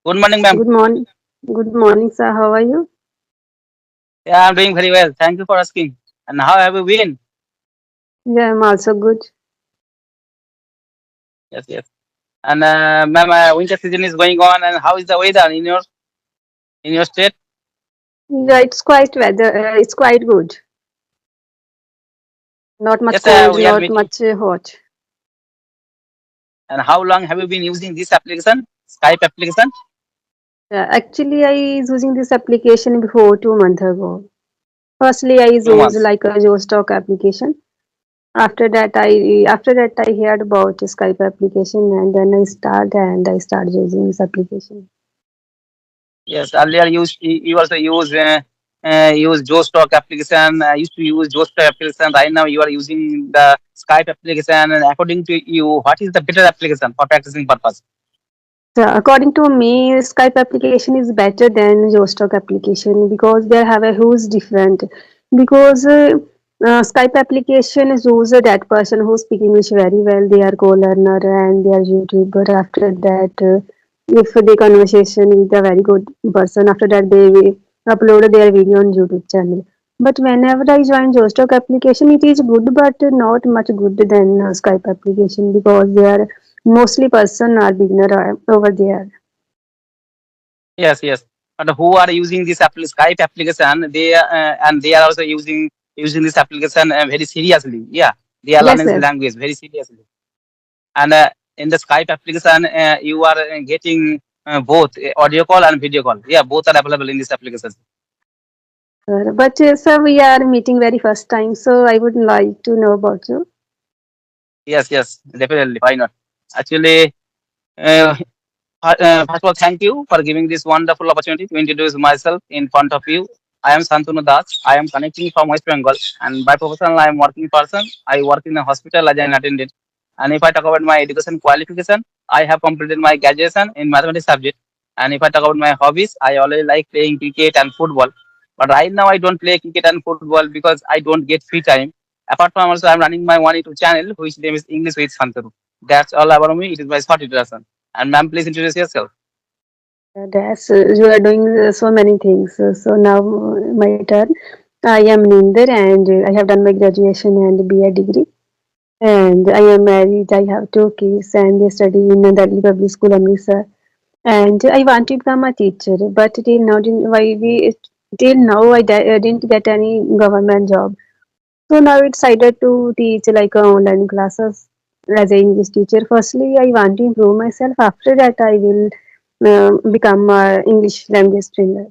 Good morning, ma'am. Good morning. Good morning, sir. How are you? Yeah, I'm doing very well. Thank you for asking. And how have you been? Yeah, I'm also good. Yes, yes. And ma'am, winter season is going on, and how is the weather in your state? Yeah, it's quite weather. It's quite good. Not much Yes, cold, we are not meeting. much hot. And how long have you been using this application, Skype application? Actually, I is using this application before 2 months ago. Firstly, I Two use months. like a Jostock application. After that I heard about Skype application, and then I start using this application. Yes, earlier you also use Joestock application. I used to use Joestock application. Right now you are using the Skype application. And according to you, what is the better application for practicing purpose? So according to me, Skype application is better than Jostock application because they have a huge different. Because Skype application is user that person who speak English very well. They are co-learner and they are YouTuber. After that, if the conversation with a very good person, after that they will upload their video on YouTube channel. But whenever I join Jostock application, it is good, but not much good than Skype application because they are mostly person are beginner over there. Yes, yes. But who are using this Skype application? They are also using this application very seriously. Yeah, they are Yes, learning this yes. language very seriously. And in the Skype application, you are getting both audio call and video call. Yeah, both are available in this application. But sir, we are meeting very first time, so I would like to know about you. Yes, yes, definitely. Why not? Actually, uh, first of all, thank you for giving this wonderful opportunity to introduce myself in front of you. I am Santanu Das. I am connecting from West Bengal, and by profession, I am working person. I work in a hospital as an attendant. And if I talk about my education qualification, I have completed my graduation in mathematics subject. And if I talk about my hobbies, I always like playing cricket and football. But right now, I don't play cricket and football because I don't get free time. Apart from also, I'm running my one YouTube channel, which name is English with Santanu. That's all about me. It is my short introduction. And ma'am, please introduce yourself. That's you are doing so many things. So now my turn. I am Ninder, and I have done my graduation and BA degree. And I am married. I have two kids, and they study in the Delhi Public School, Amritsar. And I want to become a teacher, but till now I didn't get any government job. So now I decided to teach like online classes as an English teacher. Firstly, I want to improve myself. After that, I will become a English language trainer.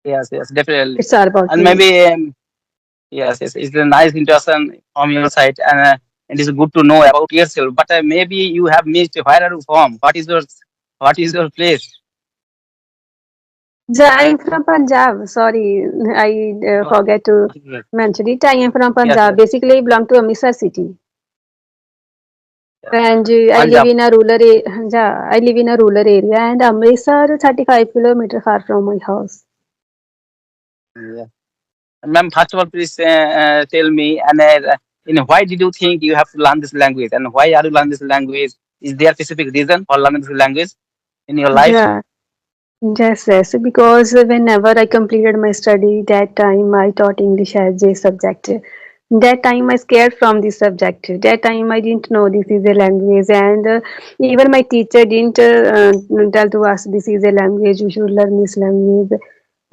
Yes, yes, definitely. It's all about And me. maybe, yes, yes, it's a nice introduction from your side, and it is good to know about yourself. But maybe you have missed where are you from? What is your place? I'm from Punjab. Sorry, I Oh, forget to yes, mention it. I am from yes, Punjab. yes, Basically, I belong to Amritsar city. yes. And I live Punjab. in a yeah, I live in a rural area, and Amritsar 35 kilometers far from my house. Yeah. Ma'am, first of all, please tell me, and why did you think you have to learn this language, and why are you learning this language? Is there a specific reason for learning this language in your life? Yeah, yes. Because whenever I completed my study, that time I taught English as a subject. That time I scared from this subject. That time I didn't know this is a language, and even my teacher didn't tell to us this is a language. You should learn this language.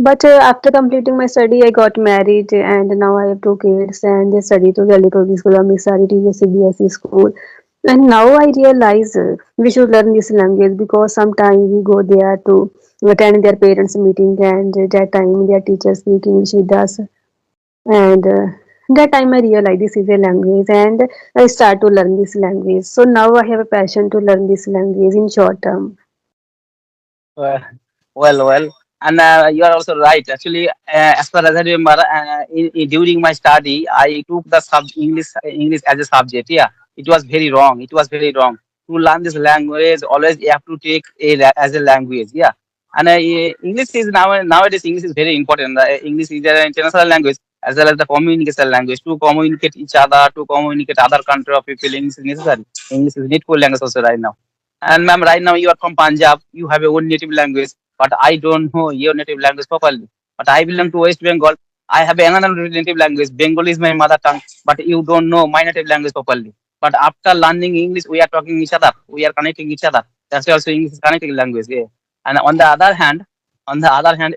But after completing my study, I got married, and now I have two kids, and they study to Delhi Public School, Amritsar. It is a CBSE school. And now I realize we should learn this language because sometimes we go there to attend their parents' meeting, and that time their teachers speak English with us. And that time I realize this is a language, and I start to learn this language. So now I have a passion to learn this language in short term. Well, well. And you are also right. Actually, as far as I remember, during my study, I took the English as a subject. Yeah, it was very wrong. It was very wrong. To learn this language, always you have to take as a language. Yeah, and English is nowadays English is very important. English is an international language as well as the communication language to communicate each other, to communicate other country of people. English is necessary. English is needful language also right now. And ma'am, right now you are from Punjab. You have your own native language, but I don't know your native language properly. But I belong to West Bengal. I have another native language. Bengali is my mother tongue, but you don't know my native language properly. But after learning English, we are talking each other. We are connecting each other. That's why also English is connecting language. Yeah. And on the other hand,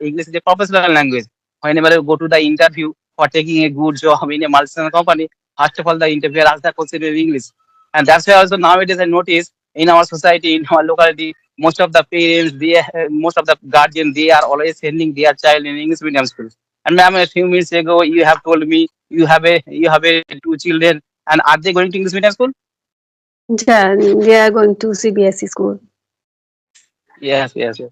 English is a professional language. Whenever you go to the interview for taking a good job in a multinational company, first of all, the interviewer asks the question in English. And that's why also nowadays I notice in our society, in our locality, most of the parents, most of the guardians, they are always sending their child in English medium schools. And ma'am, a few minutes ago, you have told me you have a two children, and are they going to English medium school? Yeah, they are going to CBSE school. Yes, yes, yes.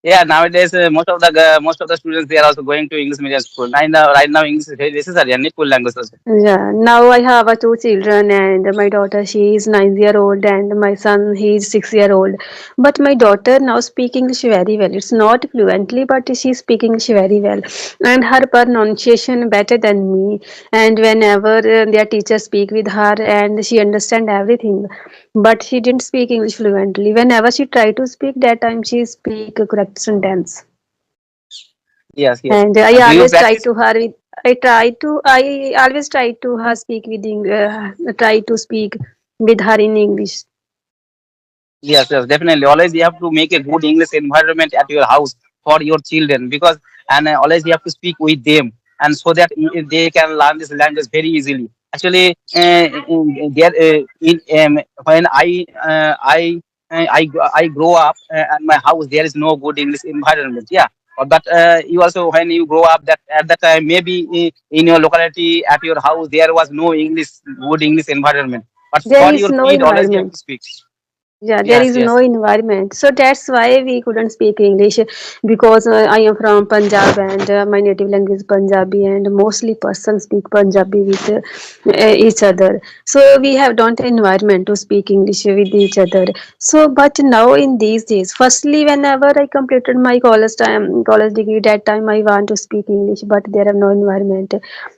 Yeah, nowadays most of the students they are also going to English medium school. Right now English is very necessary and needful language also. Yeah, now I have two children, and my daughter she is 9 year old, and my son he is 6 year old. But my daughter now speak English very well. It's not fluently, but she speak English very well, and her pronunciation better than me. And whenever their teacher speak with her, and she understand everything, but she didn't speak English fluently. Whenever she try to speak, that time she speak a correct sentence. Yes, yes. And I And do you always try practice? to her with I always try to her speak with try to speak with her in English. Yes, yes, definitely. Always you have to make a good English environment at your house for your children because and always you have to speak with them and so that they can learn this language very easily. Actually, when I grow up at my house, there is no good English environment. Yeah, but you also when you grow up that at that time maybe in your locality at your house there was no English good English environment. But There for is your no kid, always you have to environment. speak. Yeah, there Yes, is no yes. environment. So that's why we couldn't speak English because I am from Punjab and my native language is Punjabi and mostly persons speak Punjabi with each other. So we have don't environment to speak English with each other. So but now in these days, firstly whenever I completed my college degree, that time I want to speak English, but there are no environment.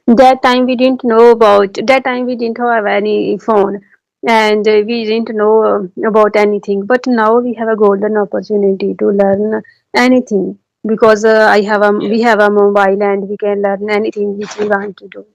That time we didn't know about. That time we didn't have any phone and we didn't know about anything, but now we have a golden opportunity to learn anything because I have a we Yes. have a mobile and we can learn anything which we want to do.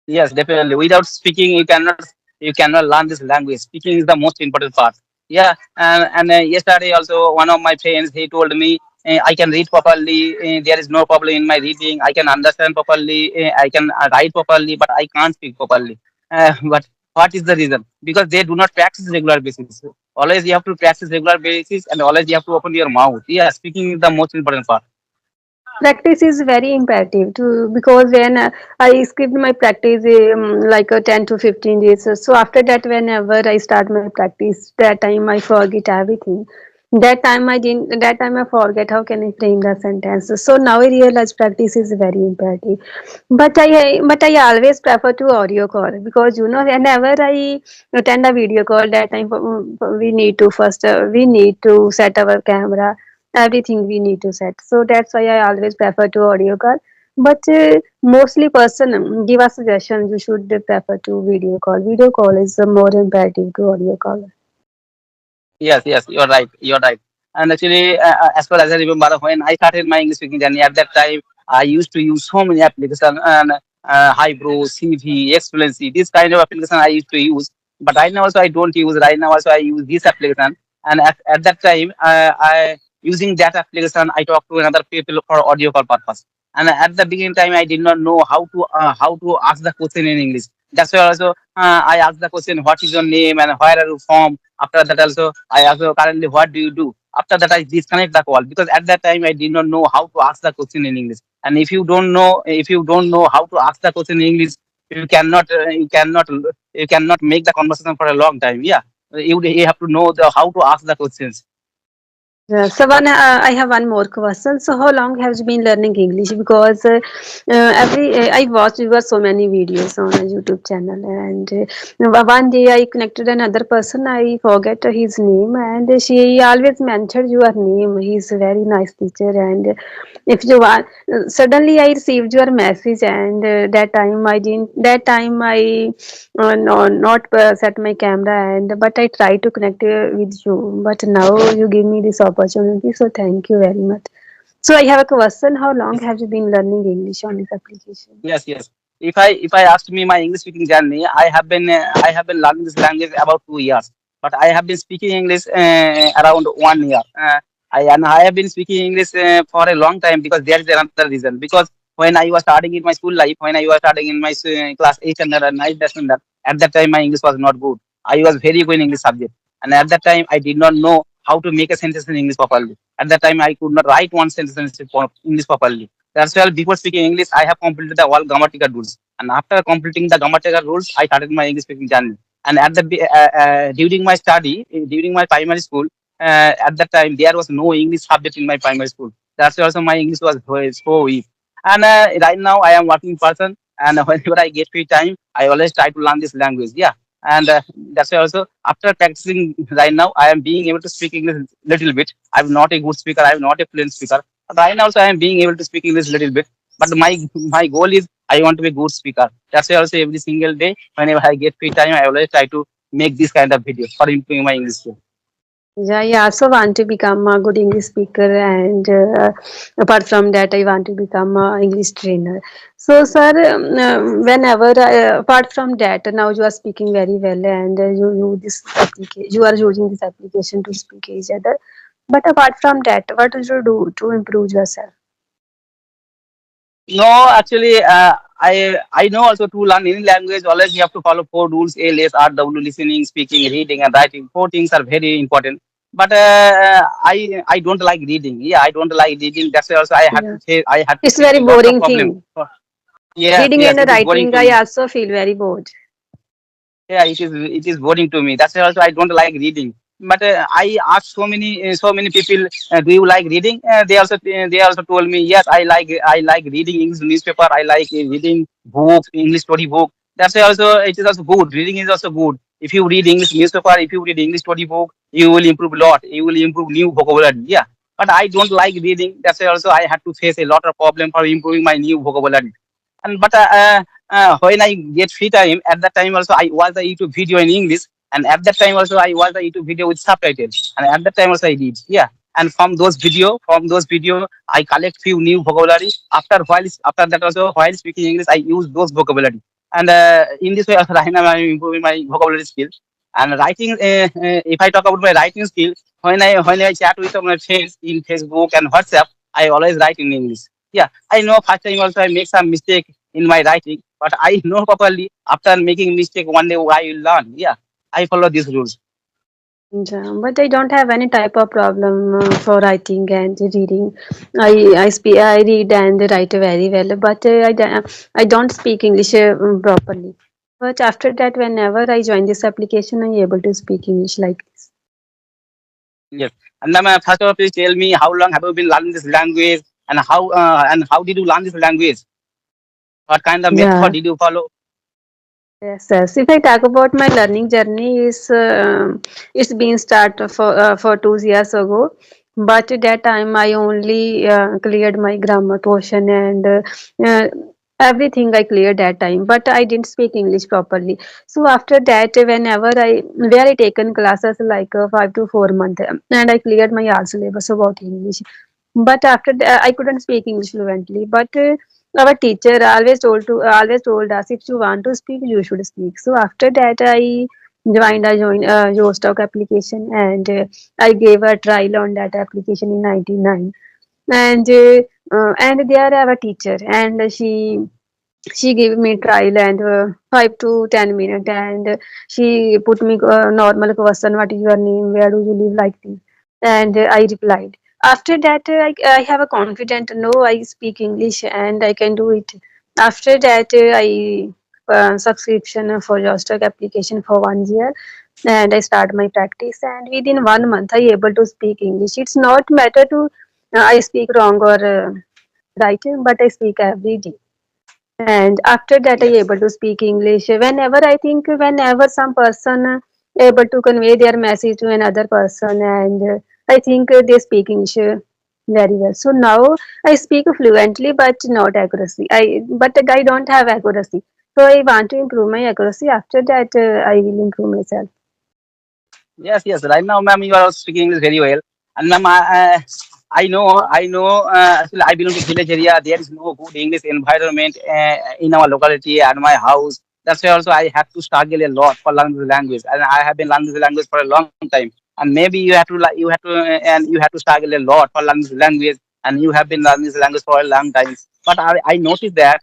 Yes, definitely. Without speaking, you cannot learn this language. Speaking is the most important part. Yeah, and yesterday also one of my friends he told me I can read properly. There is no problem in my reading. I can understand properly. I can write properly, but I can't speak properly. But what is the reason? Because they do not practice regular basis. Always you have to practice regular basis, and always you have to open your mouth. Yeah, speaking is the most important part. Practice is very imperative to because when I skipped my practice like 10 to 15 days. So after that, whenever I start my practice, that time I forget everything. That time I didn't. That time I forget how can I frame the sentence. So now I realize practice is very imperative. But I always prefer to audio call because whenever I attend a video call, that time we need to first we need to set our camera, everything we need to set. So that's why I always prefer to audio call. But mostly person give us suggestions. You should prefer to video call. Video call is more imperative to audio call. Yes, yes, you're right. You're right. And actually, as far as I remember, when I started my English speaking journey, at that time, I used to use so many applications and Highbrow, CV, Excellency, this kind of application I used to use. But right now also I don't use. Right now also I use this application. And at that time, I using that application, I talk to another people for audio call purpose. And at the beginning time, I did not know how to ask the question in English. That's why also I asked the question, what is your name and where are you from? After that also, I also currently what do you do? After that, I disconnect the call because at that time I did not know how to ask the question in English. And if you don't know how to ask the question in English, you cannot make the conversation for a long time. Yeah, you have to know how to ask the questions. Yeah, so I have one more question. So, how long have you been learning English? Because I watched you so many videos on a YouTube channel, and one day I connected another person. I forget his name, and she always mentioned your name. He's a very nice teacher, and if you want, suddenly I received your message, and that time I didn't. That time I no, not set my camera, and but I try to connect with you. But now you give me this opportunity, so thank you very much. So I have a question: how long have you been learning English on this application? Yes, yes. If I asked me my English speaking journey, I have been learning this language about 2 years, but I have been speaking English around 1 year. I have been speaking English for a long time because there is another reason. Because when I was starting in my school life, when I was starting in my class 8 standard and 9th standard, at that time my English was not good. I was very good in English subject, and at that time I did not know how to make a sentence in English properly. At that time I could not write one sentence in English properly. That's why before speaking English, I have completed the all grammatical rules. And after completing the grammatical rules, I started my English speaking journey. And during my study, during my primary school, at that time there was no English subject in my primary school. That's why also my English was so weak. And right now I am working person, and whenever I get free time, I always try to learn this language. Yeah, and that's why also after practicing right now, I am being able to speak English little bit. I'm not a good speaker. I'm not a fluent speaker. Right now, also I am being able to speak English a little bit, but my goal is I want to be a good speaker. That's why also every single day, whenever I get free time, I always try to make this kind of video for improving my English skill. Yeah, I also want to become a good English speaker, and apart from that, I want to become a English trainer. So, sir, whenever apart from that, now you are speaking very well, and you are using this application to speak each other. But apart from that, what do you do to improve yourself? No, actually, I know also to learn any language, always you have to follow four rules: A, L, S, R, W, listening, speaking, reading, and writing. Four things are very important. But I don't like reading. Yeah, I don't like reading. That's why also Yeah, I had to it's face very a lot of boring problems. thing. Yes, Reading yes, and it is boring writing, to I me. also feel very bored. Yeah, it is boring to me. That's why also I don't like reading. But I asked so many people, do you like reading? They also told me, yes, I like reading English newspaper. I like reading books, English story book. That's why also it is also good. Reading is also good. If you read English newspaper, if you read English story book, you will improve a lot. You will improve new vocabulary. Yeah. But I don't like reading. That's why also I had to face a lot of problem for improving my new vocabulary. And but when I get free time, at that time also I watch the YouTube video in English, and at that time also I watch the YouTube video with subtitles, and at that time also I did, yeah. And from those video, I collect few new vocabulary. After that also, while speaking English, I use those vocabulary, and in this way also right now I'm improving my vocabulary skills. And writing, if I talk about my writing skill, when I chat with my friends in Facebook and WhatsApp, I always write in English. Yeah, I know first time also I make some mistake in my writing, but I know properly after making mistake one day I will learn. Yeah, I follow these rules. Yeah, but I don't have any type of problem for writing and reading. I read and write very well, but I don't speak English properly. But after that, whenever I join this application, I'm able to speak English like this. Yes, and then first of all, please tell me how long have you been learning this language, and how did you learn this language? What kind of method Yeah. did you follow? Yes, yes. If I talk about my learning journey, it's been started for 2 years ago. But at that time, I only cleared my grammar portion and uh, everything I cleared that time. But I didn't speak English properly. So after that, where I taken classes like 5 to 4 months, and I cleared my all syllabus about English. But after that, I couldn't speak English fluently. But our teacher always told us, if you want to speak, you should speak. So after that, I joined your stock application, and I gave a trial on that application in 99. And there I have a teacher, and she gave me trial and 5 to 10 minutes, and she put me normal question: what is your name, where do you live, like this. And I replied. After that, I have a confident, no, I speak English and I can do it. After that, I subscription for your stock application for 1 year, and I start my practice. And within 1 month, I able to speak English. It's not matter to I speak wrong or right, but I speak every day. And after that, I Yes. able to speak English. Whenever I think, whenever some person able to convey their message to another person, and I think they speak English very well. So now I speak fluently, but not accuracy. I don't have accuracy. So I want to improve my accuracy. After that, I will improve myself. Yes, yes. Right now, ma'am, you are also speaking English very well. And ma'am, I know. Actually, I belong to village area. There is no good English environment in our locality at my house. That's why also I have to struggle a lot for learning the language, and I have been learning the language for a long time. And maybe you have to you have to and you have to struggle a lot for learning the language, and you have been learning this language for a long time. But I noticed that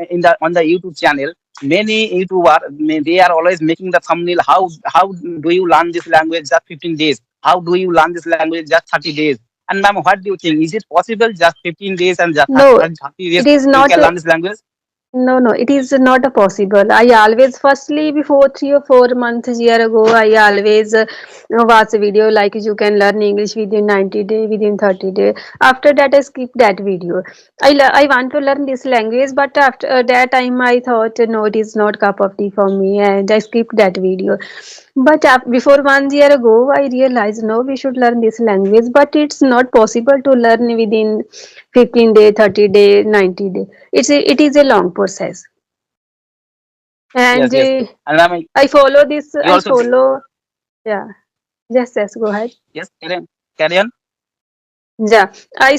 in the on the YouTube channel, many YouTuber they are always making the thumbnail. How do you learn this language just 15 days? How do you learn this language just 30 days? And ma'am, what do you think? Is it possible just 15 days and just No, 30 days it is you not. can learn this language? No, no, it is not a possible. I always, firstly, before 3 or 4 months, year ago, I always watch a video like you can learn English within 90 days, within 30 days. After that, I skip that video. I want to learn this language, but after that time, I thought, no, it is not cup of tea for me, and I skipped that video. But before 1 year ago, I realized, no, we should learn this language, but it's not possible to learn within 15 day, 30 day, 90 day. It is a long process. And Yes, yes. And ma'am, I follow this, you I also follow, yeah, yes, yes, go ahead. yes, carry on. Yeah, I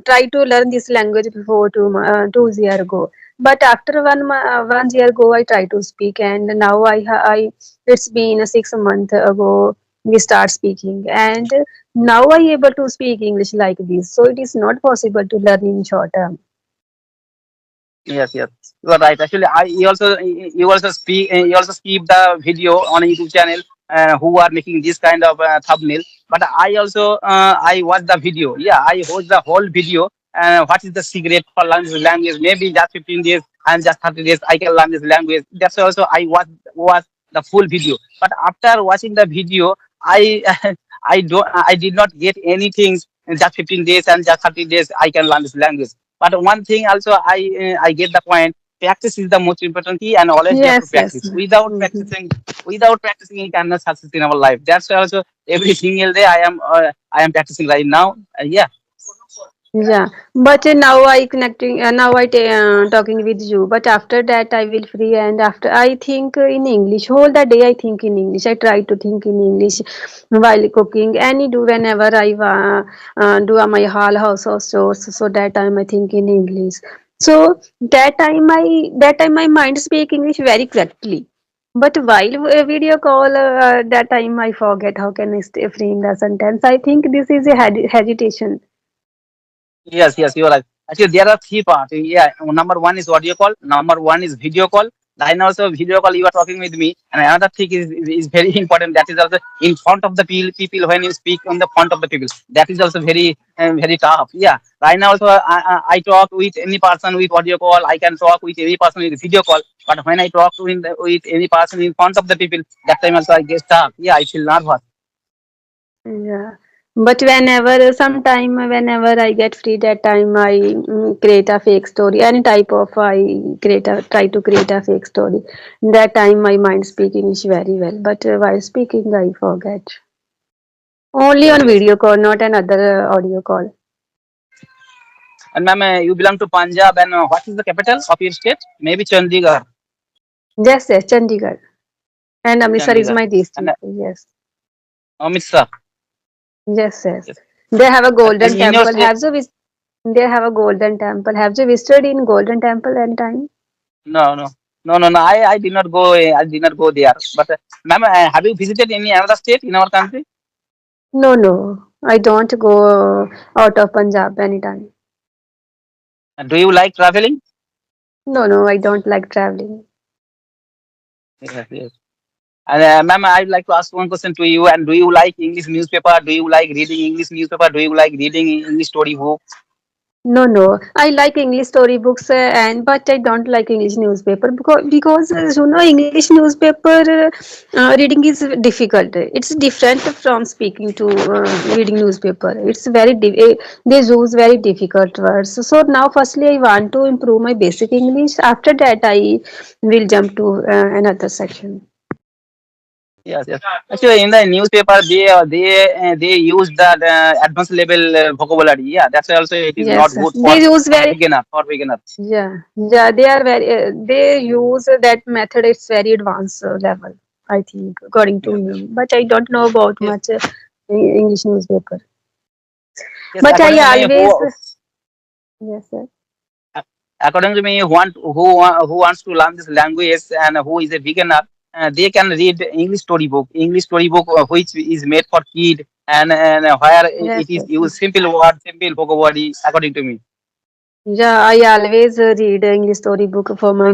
try to learn this language before 2 year ago, but after 1 year ago I try to speak, and now I it's been 6 months ago we start speaking, and now I able to speak English like this. So it is not possible to learn in short term. Yes, yes, you are right. Actually, you also speak you also keep the video on a YouTube channel who are making this kind of thumbnail. But I watch the video. Yeah, I watch the whole video. What is the secret for learning this language? Maybe just 15 days and just 30 days I can learn this language. That's also I watch the full video. But after watching the video, I I did not get anything in just 15 days and just 30 days I can learn this language. But one thing also I get the point. Practice is the most important key, and always we have to Yes, yes. practice. Mhm. Without practicing, we cannot success in our life. That's why also every single day I am practicing right now. Yeah, Yeah, but now I connecting. Now talking with you. But after that, I will free, and after I think in English. Whole the day I think in English. I try to think in English while cooking. Any do whenever I do my house chores. So that time I think in English. So that time my mind speak English very correctly. But while video call, that time I forget how can I stay free in the sentence. I think this is a hesitation. yes, yes, you're right. Actually, there are three parts. Yeah, number one is audio call. Number one is video call. Then also video call. You are talking with me, and another thing is very important. That is also in front of the people when you speak on the front of the people. That is also very tough. Yeah. Right now also I talk with any person with audio call. I can talk with any person with video call. But when I talk with any person in front of the people, that time also I get stuck. Yeah, I feel nervous. Yeah, but whenever I get free, that time I create a fake story. Any type of I try to create a fake story. That time my mind speak English very well, but while speaking I forget. Only Yes, on yes. video call, not another audio call. And ma'am, you belong to Punjab, and what is the capital of your state? Maybe Chandigarh. Yes, yes, Chandigarh. And Amritsar is Chandigarh. my And district. Yes, Amritsar. yes, yes. Yes. They have a And golden in your temple. state, They have a golden temple. Have you visited in golden temple anytime? no, no, no. I did not go. I did not go there. But ma'am, have you visited any another state in our country? No, no. I don't go out of Punjab anytime. And do you like traveling? No, no, I don't like traveling. Yes, yes. And ma'am, I'd like to ask one question to you. And do you like English newspaper? Do you like reading English newspaper? Do you like reading English story book? No, no. I like English storybooks, and but I don't like English newspaper because you know English newspaper reading is difficult. It's different from speaking to reading newspaper. It's they use very difficult words. So now, firstly, I want to improve my basic English. After that, I will jump to another section. Yes, yes. Actually, in the newspaper, they use that advanced level vocabulary. Yeah, that's why also it is not Yes, good they use for very beginner for beginner. yeah, they are very they use that method. It's very advanced level, I think, according to Yes, me. But I don't know about yes, much English newspaper. yes. But I According to me, always yes, sir. according to me, who wants to learn this language and who is a beginner, they can read English storybook which is made for kid and where Yes, it is yes, used yes. simple word, simple vocabulary. According to me. Yeah, I always read English storybook for my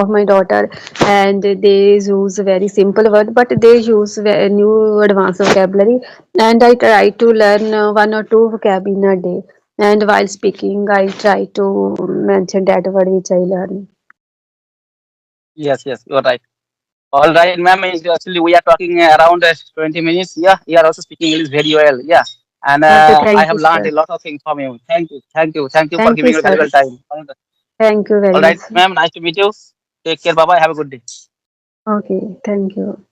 of my daughter, and they use very simple word, but they use new advanced vocabulary. And I try to learn one or two vocab in a day. And while speaking, I try to mention that word which I learn. Yes, yes, you are right. All right, ma'am. Actually, we are talking around 20 minutes. Yeah, you are also speaking English very well. Yeah, and Okay, I thank you, have learned sir. a lot of things from you. Thank you, thank you, thank you for Thank you, giving your sir. valuable time. Thank you very All much, right, sir. ma'am. Nice to meet you. Take care. Bye bye. Have a good day. Okay, thank you.